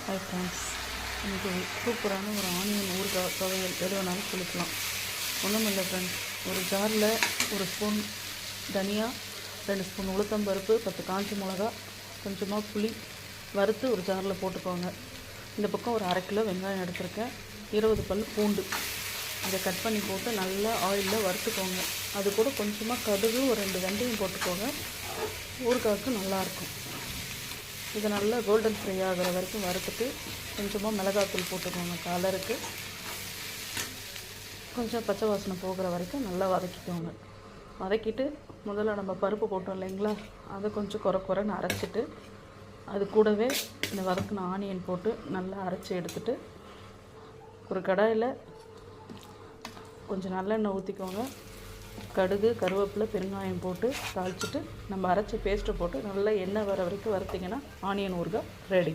Hi friends, இன்றைக்கி சூப்பரான ஒரு ஆனியன் ஊறுகாய் துவையல் எது வேணாலும் குளிக்கலாம். ஒன்றும் இல்லை ஃப்ரெண்ட்ஸ், ஒரு ஜாரில் ஒரு ஸ்பூன் தனியா, 2 ஸ்பூன் உளுத்தம்பருப்பு, 10 காஞ்ச மிளகா, கொஞ்சமாக புளி வறுத்து ஒரு ஜாரில் போட்டுக்கோங்க. இந்த பக்கம் ஒரு 1/2 கிலோ வெங்காயம் எடுத்திருக்கேன், 20 பல் பூண்டு இதை கட் பண்ணி போட்டு நல்லா ஆயிலில் வறுத்துக்கோங்க. அது கூட கொஞ்சமாக கடுகு, ஒரு 2 வெந்தயம் போட்டுக்கோங்க. ஊறுகாய்க்கு நல்லாயிருக்கும். இதை நல்லா கோல்டன் ஃப்ரை ஆகிற வரைக்கும் வறுத்துட்டு கொஞ்சமாக மிளகாத்தூள் போட்டுக்கோங்க. கலருக்கு கொஞ்சம் பச்சை வாசனை போகிற வரைக்கும் நல்லா வதக்கிக்கோங்க. வதக்கிட்டு முதல்ல நம்ம பருப்பு போட்டோம் இல்லைங்களா, அதை கொஞ்சம் குறைன்னு அரைச்சிட்டு அது கூடவே இந்த வதக்கின ஆனியன் போட்டு நல்லா அரைச்சி எடுத்துட்டு ஒரு கடாயில் கொஞ்சம் நல்லெண்ணெய் ஊற்றிக்கோங்க. கடுகு, கருவேப்பிலை, பெருங்காயம் போட்டு தாளிச்சிட்டு நம்ம அரைச்சி பேஸ்ட்டை போட்டு நல்லா எண்ணெய் வர வரைக்கும் வறுத்திங்கன்னா ஆனியன் ஊறுகாய் ரெடி.